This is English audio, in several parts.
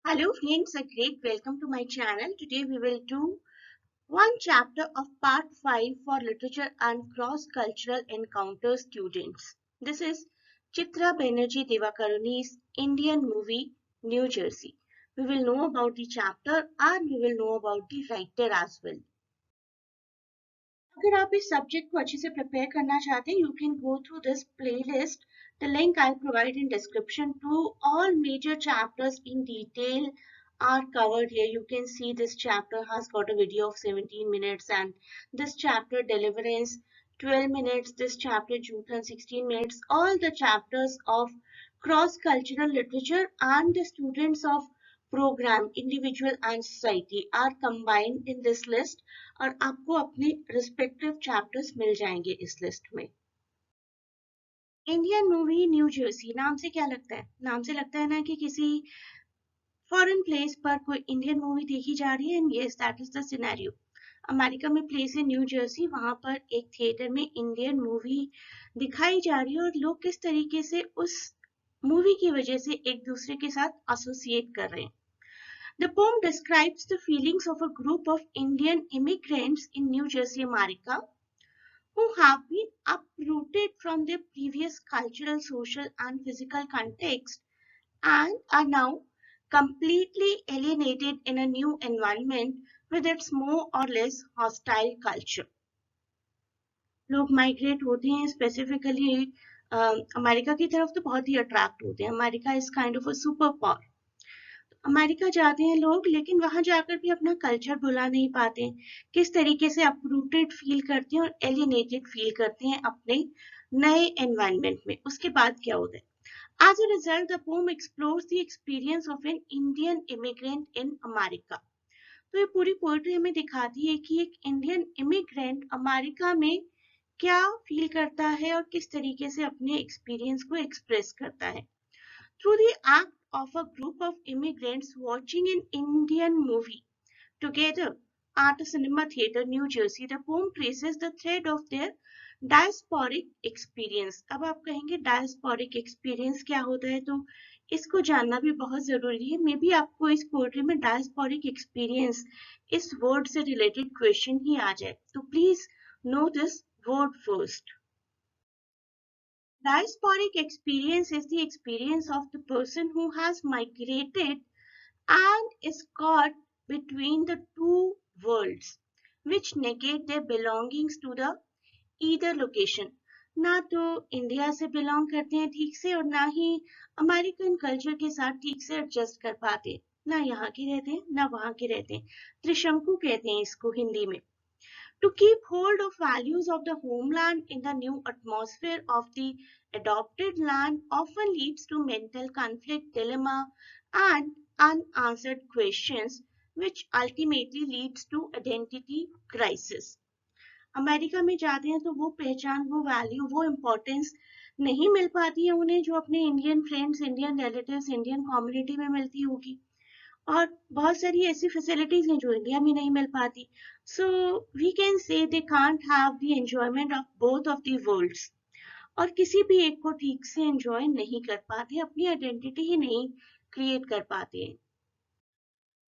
Hello friends, a great welcome to my channel. Today we will do one chapter of part 5 for literature and cross-cultural encounter students. This is Chitra Banerjee Divakaruni's Indian movie New Jersey. We will know about the chapter and we will know about the writer as well. अगर आप इस subject को अच्छे से prepare करना चाहते हैं, you can go through this playlist. The link I'll provide in description to all major chapters in detail are covered here. You can see this chapter has got a video of 17 minutes and this chapter Deliverance 12 minutes, this chapter Juthan 16 minutes. All the chapters of cross-cultural literature and the students of program individual and society are combined in this list और आपको अपने respective chapters मिल जाएंगे इस list में। Indian movie new Jersey नाम से क्या लगता है? नाम से लगता है ना कि किसी फॉरेन प्लेस पर कोई इंडियन मूवी देखी जा रही है and yes that is the scenario. America में प्लेस है न्यू जर्सी, वहां पर एक थिएटर में इंडियन मूवी दिखाई जा रही है और लोग किस तरीके से उस मूवी की वजह से एक दूसरे के साथ एसोसिएट कर रहे हैं। The poem describes the feelings of a group of Indian immigrants in New Jersey, America, who have been uprooted from their previous cultural, social, and physical context and are now completely alienated in a new environment with its more or less hostile culture. लोग migrate होते हैं specifically America की तरफ तो बहुत ही attract होते हैं। America is kind of a super power. America जाते हैं लोग लेकिन वहां जाकर भी अपना कल्चर भुला नहीं पाते, किस तरीके से अपरूटेड फील करते हैं और एलिनेटेड फील करते हैं अपने नए एनवायरनमेंट में। उसके बाद क्या होता है? As a result the poem explores the experience of an Indian immigrant in America. तो ये पूरी पोएट्री हमें दिखाती है कि एक इंडियन इमिग्रेंट अमेरिका में क्या फील करता है और किस तरीके से अपने एक्सपीरियंस को एक्सप्रेस करता है। Through the act of a group of immigrants watching an Indian movie together at a cinema theater, New Jersey, the poem traces the thread of their diasporic experience. अब आप कहेंगे diasporic experience क्या होता है, तो इसको जानना भी बहुत जरूरी है। मे बी आपको इस पोएट्री में diasporic experience इस वर्ड से रिलेटेड क्वेश्चन ही आ जाए, तो please know this word first. Diasporic experience is the experience of the person who has migrated and is caught between the two worlds, which negate their belongings to the either location. ना तो India से belong करते हैं ठीक से और ना ही American culture के साथ ठीक से एडजस्ट कर पाते, ना यहाँ के रहते हैं ना वहाँ के रहते हैं। त्रिशंकु कहते हैं इसको हिंदी में। To keep hold of values of the homeland in the new atmosphere of the adopted land often leads to mental conflict, dilemma, and unanswered questions, which ultimately leads to identity crisis. America में जाते हैं तो वो पहचान, वो value, वो importance नहीं मिल पाती है उन्हें जो अपने Indian friends, Indian relatives, Indian community में मिलती होगी। और बहुत सारी ऐसी फैसिलिटीज हैं जो इंडिया में नहीं मिल पाती। सो we can say they can't have the enjoyment of both of the worlds, और किसी भी एक को ठीक से एंजॉय नहीं कर पाते, अपनी आइडेंटिटी ही नहीं क्रिएट कर पाते हैं।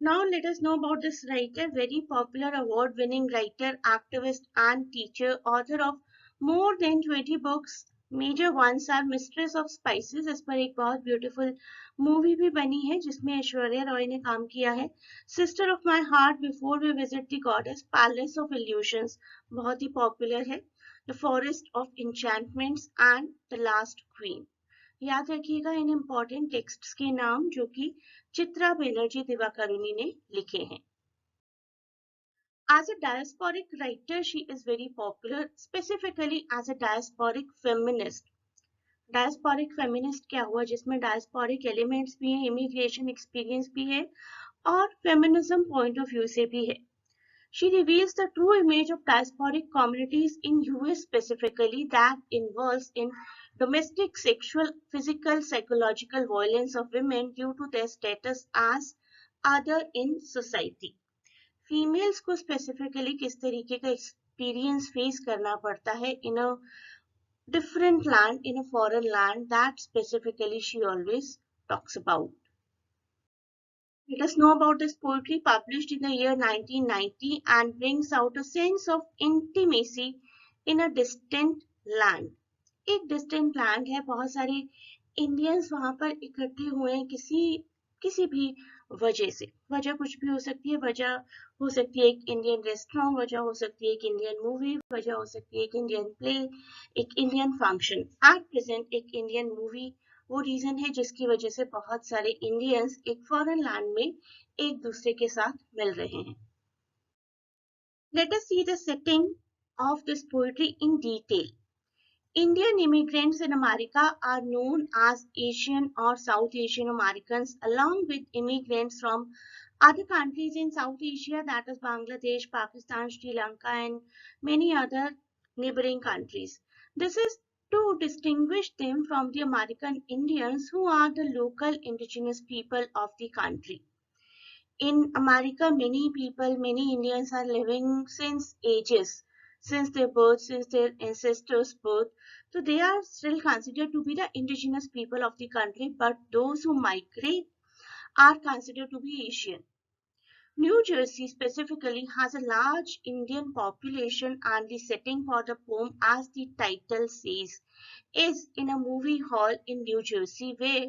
Now let us know about this writer, very popular award-winning writer, activist and teacher, author of more than 20 books. Major ones are Mistress of Spices, इस पर एक बहुत ब्यूटीफुल मूवी भी बनी है जिसमें ऐश्वर्या रॉय ने काम किया है। Sister of My Heart, Before We Visit the Goddess, Palace of Illusions बहुत ही पॉपुलर है। The Forest of Enchantments and The Last Queen। याद रखिएगा इन इम्पोर्टेंट टेक्स्ट्स के नाम जो कि चित्रा बनर्जी दिवाकरुणी ने लिखे हैं। As a diasporic writer, she is very popular, specifically as a diasporic feminist. Diasporic feminist क्या हुआ, जिसमें diasporic elements भी हैं, immigration experience भी है और feminism point of view से भी है। She reveals the true image of diasporic communities in US specifically that involves in domestic, sexual, physical, psychological violence of women due to their status as other in society. Females को specifically किस तरीके का experience face करना पड़ता है in a different land, in a foreign land, that specifically she always talks about. Let us know about this poetry published in the year 1990 and brings out a sense of intimacy in a distant land. एक distant land है, बहुत सारे Indians वहां पर इकट्ठे हुए हैं किसी भी वजह से। वजह कुछ भी हो सकती है, वजह हो सकती है एक इंडियन रेस्टोरेंट, वजह हो सकती है एक इंडियन मूवी, वजह हो सकती है एक इंडियन प्ले, एक इंडियन फंक्शन। एट प्रेजेंट एक इंडियन मूवी वो रीजन है जिसकी वजह से बहुत सारे इंडियंस एक फॉरेन लैंड में एक दूसरे के साथ मिल रहे हैं। Let us see the setting of this poetry in detail. Indian immigrants in America are known as Asian or South Asian Americans, along with immigrants from other countries in South Asia, that is Bangladesh, Pakistan, Sri Lanka, and many other neighboring countries. This is to distinguish them from the American Indians, who are the local indigenous people of the country. In America, many people, many Indians are living since ages, since their birth, since their ancestors' birth. So they are still considered to be the indigenous people of the country, but those who migrate are considered to be Asian. New Jersey specifically has a large Indian population, and the setting for the poem, as the title says, is in a movie hall in New Jersey where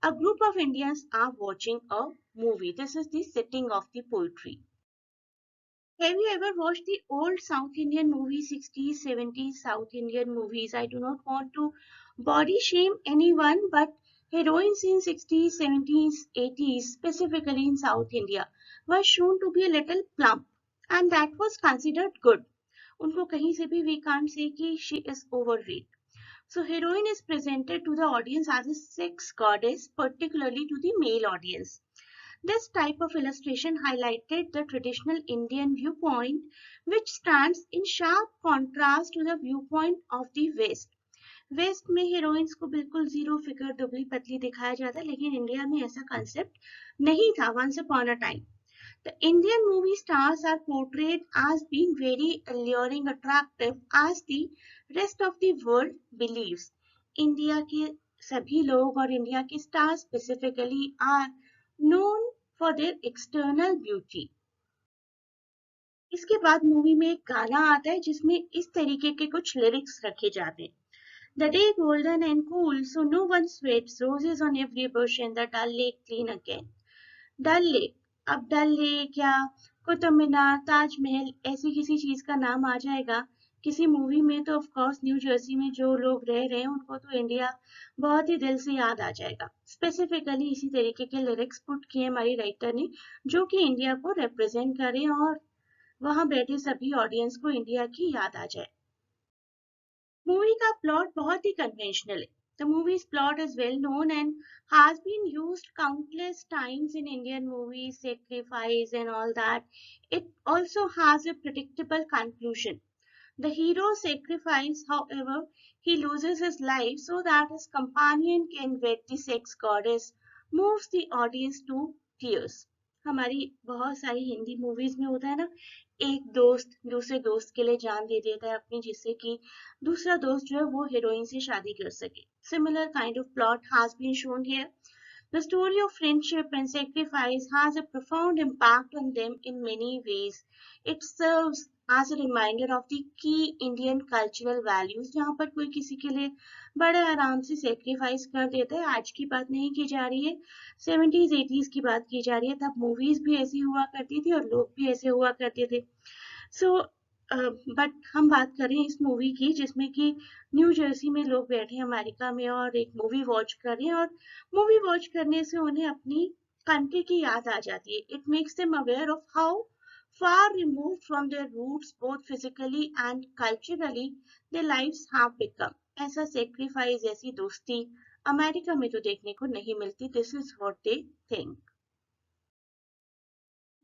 a group of Indians are watching a movie. This is the setting of the poetry. Have you ever watched the old South Indian movies, 60s, 70s South Indian movies? I do not want to body shame anyone, but heroines in 60s, 70s, 80s, specifically in South India, were shown to be a little plump, and that was considered good. उनको कहीं से भी we can't say कि she is overweight. So heroine is presented to the audience as a sex goddess, particularly to the male audience. This type of illustration highlighted the traditional Indian viewpoint, which stands in sharp contrast to the viewpoint of the West. West में heroines को बिल्कुल zero figure दुबली पतली दिखाया जाता है, लेकिन India में ऐसा कंसेप्ट नहीं था once upon a time. The Indian movie stars are portrayed as being very alluring, attractive, as the rest of the world believes. India के सभी लोग और इंडिया के stars specifically are known for their external beauty. इसके बाद movie में एक गाना आता है जिसमें इस तरीके के कुछ लिरिक्स रखे जाते हैं. The day golden and cool, so no one sweats, roses on every bush, and the dull lake clean again. Dull lake, अब डल लेक या कुतुब मीनार, ताजमहल ऐसी किसी चीज का नाम आ जाएगा किसी मूवी में तो ऑफ कोर्स न्यू जर्सी में जो लोग रह रहे हैं उनको तो इंडिया बहुत ही दिल से याद आ जाएगा. स्पेसिफिकली इसी तरीके के लिरिक्स पुट किए हमारी राइटर ने जो कि इंडिया को रिप्रेजेंट करें और वहां बैठे सभी ऑडियंस को इंडिया की याद आ जाए. मूवी का प्लॉट बहुत ही कन्वेंशनल है. The movie's plot is well known and has been used countless times in Indian movies, sacrifice and all that. It also has a predictable conclusion. The hero sacrifices, however, he loses his life so that his companion can wed the sex goddess, moves the audience to tears. हमारी बहुत सारी Hindi movies में होता है ना, एक दोस्त दूसरे दोस्त के लिए जान दे देता है अपनी, जिससे कि दूसरा दोस्त जो है वो हीरोइन से शादी कर सके. Similar kind of plot has been shown here. The story of friendship and sacrifice has a profound impact on them in many ways. It serves as a reminder of the key Indian cultural values, जहाँ पर कोई किसी के लिए बड़े आराम से sacrifice कर देता है. आज की बात नहीं की जा रही है, 70s 80s की बात की जा रही है. तब मूवीज भी ऐसी हुआ करती थी और लोग भी ऐसे हुआ करते थे. सो बट हम बात करें इस मूवी की जिसमें कि न्यू जर्सी में लोग बैठे हैं अमेरिका में और एक मूवी वॉच कर रहे हैं, और मूवी वॉच करने से उन्हें अपनी कंट्री की याद आ जाती है. It makes them aware of how far removed from their roots both physically and culturally their lives have become. ऐसा sacrifice, ऐसी दोस्ती अमेरिका में तो देखने को नहीं मिलती. This is what they think.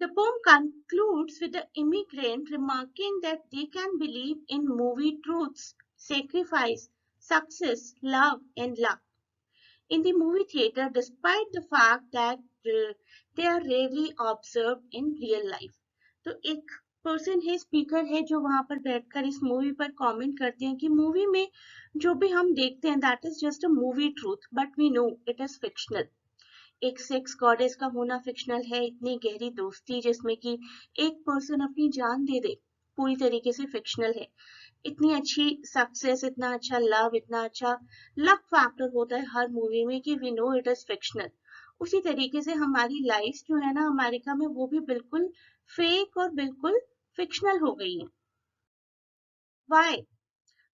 The poem concludes with the immigrant remarking that they can believe in movie truths, sacrifice, success, love, and luck in the movie theater, despite the fact that they are rarely observed in real life. तो एक person है, speaker है, जो वहां पर बैठकर इस movie पर कमेंट करते हैं कि मूवी में जो भी हम देखते हैं that is just a movie truth, but we know it is fictional. एक सेक्स गॉडेस का होना फिक्शनल है, इतनी गहरी दोस्ती जिसमें कि एक पर्सन अपनी जान दे दे पूरी तरीके से फिक्शनल है। इतनी अच्छी सक्सेस, इतना अच्छा लव, इतना अच्छा लक फैक्टर होता है हर मूवी में कि we know it is fictional. उसी तरीके से हमारी लाइफ जो है ना अमेरिका में, वो भी बिल्कुल फेक और बिल्कुल फिक्शनल हो गई है। Why?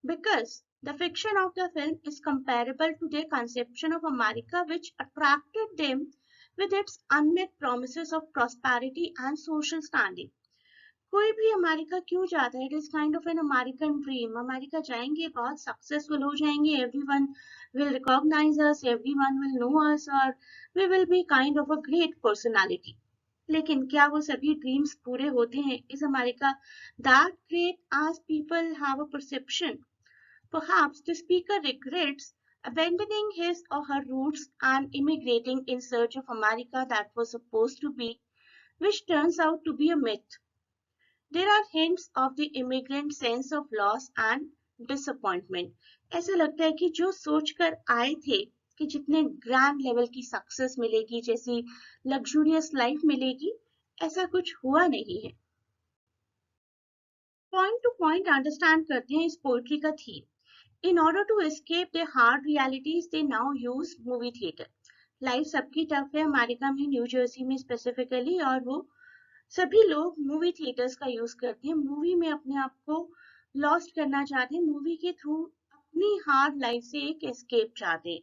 Because the fiction of the film is comparable to their conception of America, which attracted them with its unmet promises of prosperity and social standing. कोई भी अमेरिका क्यों जाता है? It is kind of an American dream. America जाएंगे, बहुत successful हो जाएंगे, everyone will recognise us, everyone will know us, और we will be kind of a great personality. लेकिन क्या वो सभी ड्रीम्स पूरे होते हैं? Is America that great as people have a perception? Perhaps the speaker regrets abandoning his or her roots and immigrating in search of America that was supposed to be, which turns out to be a myth. There are hints of the immigrant sense of loss and disappointment. ऐसा लगता है कि जो सोचकर आए थे कि जितने ग्रैंड लेवल की सक्सेस मिलेगी, जैसी लग्जूरियस लाइफ मिलेगी, ऐसा कुछ हुआ नहीं है। पॉइंट टू पॉइंट अंडरस्टैंड करते हैं इस पोइट्री का theme. In order to escape their hard realities, they now use movie theater. Life सबकी टफ है अमेरिका में, न्यू जर्सी में स्पेसिफिकली, और वो सभी लोग मूवी थिएटर्स का यूज करते हैं। मूवी में अपने आप को लॉस्ट करना चाहते हैं, मूवी के थ्रू अपनी हार्ड लाइफ से एक एस्केप चाहते हैं।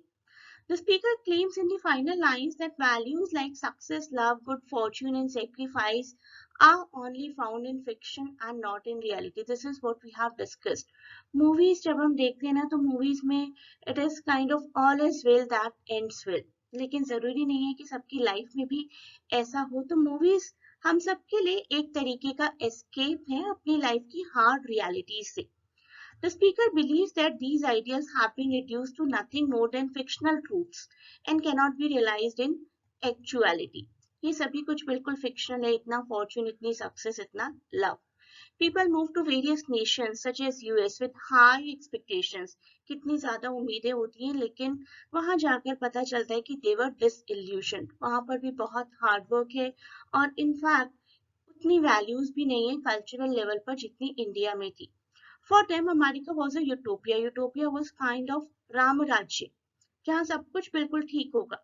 The speaker claims in the final lines that values like success, love, good fortune, and sacrifice are only found in fiction and not in reality. This is what we have discussed. Movies जब हम देखते हैं ना, तो movies में it is kind of all is well that ends well. लेकिन जरूरी नहीं है कि सबकी लाइफ में भी ऐसा हो। तो मूवीज हम सबके लिए एक तरीके का एस्केप है अपनी लाइफ की हार्ड रियलिटी से। The speaker believes that these ideals have been reduced to nothing more than fictional truths and cannot be realized in actuality. ये सभी कुछ बिल्कुल फिक्शनल है, इतना फॉर्चून, इतनी सक्सेस, इतना love. People move to various nations such as US with high expectations. कितनी ज्यादा उम्मीदें होती हैं, लेकिन वहां जाकर पता चलता है कि they were disillusioned. वहां पर भी बहुत हार्ड वर्क है, और इनफैक्ट उतनी वैल्यूज भी नहीं है कल्चरल लेवल पर जितनी इंडिया में थी। For them, America was a utopia. Utopia was kind of Ram Rajya, जहाँ सब कुछ बिल्कुल ठीक होगा।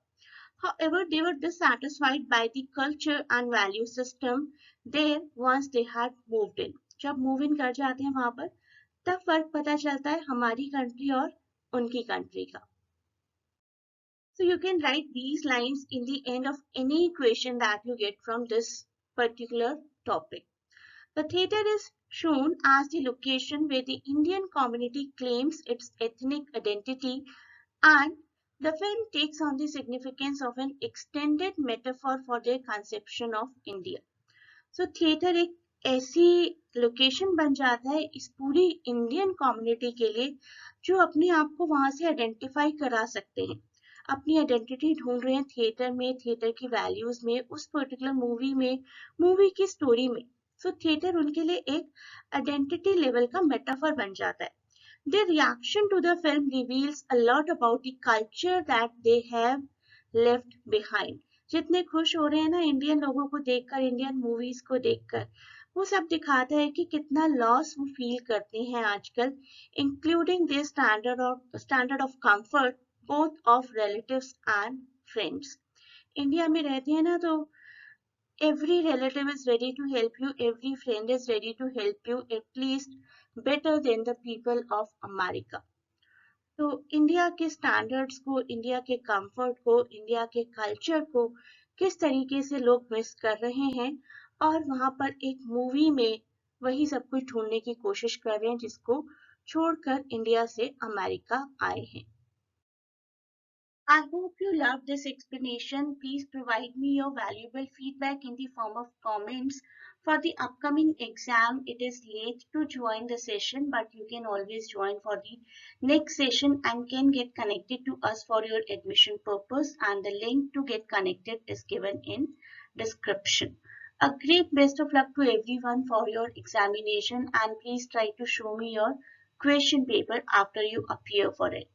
However, they were dissatisfied by the culture and value system there once they had moved in. जब मूव इन कर जाते हैं वहां पर, तब फर्क पता चलता है हमारी कंट्री और उनकी कंट्री का। So you can write these lines in the end of any question that you get from this particular topic. The theatre is shown as the location where the Indian community claims its ethnic identity, and the film takes on the significance of an extended metaphor for their conception of India. So theatre एक ऐसी location बन जाता है इस पूरी Indian community के लिए, जो अपने आप को वहां से आइडेंटिफाई करा सकते हैं, अपनी आइडेंटिटी ढूंढ रहे हैं थिएटर में, थिएटर की वैल्यूज में, उस पर्टिकुलर मूवी में, मूवी की स्टोरी में। सो थिएटर उनके लिए एक आइडेंटिटी लेवल का मेटाफर बन जाता है। Their reaction to the film reveals a lot about the culture that they have left behind. जितने खुश हो रहे हैं ना इंडियन लोगों को देखकर, इंडियन मूवीज को देखकर, वो सब दिखाता है कि कितना लॉस वो फील करते हैं आजकल, including their standard of comfort both of relatives and friends. India में रहते हैं ना, तो every relative is ready to help you, every friend is ready to help you, at least better than the people of America. तो India के standards को, India के comfort को, इंडिया के कल्चर को किस तरीके से लोग मिस कर रहे हैं, और वहां पर एक मूवी में वही सब कुछ ढूंढने की कोशिश कर रहे हैं जिसको छोड़कर इंडिया से अमेरिका आए हैं। I hope you loved this explanation. Please provide me your valuable feedback in the form of comments. For the upcoming exam, it is late to join the session, but you can always join for the next session and can get connected to us for your admission purpose, and the link to get connected is given in description. A great best of luck to everyone for your examination, and please try to show me your question paper after you appear for it.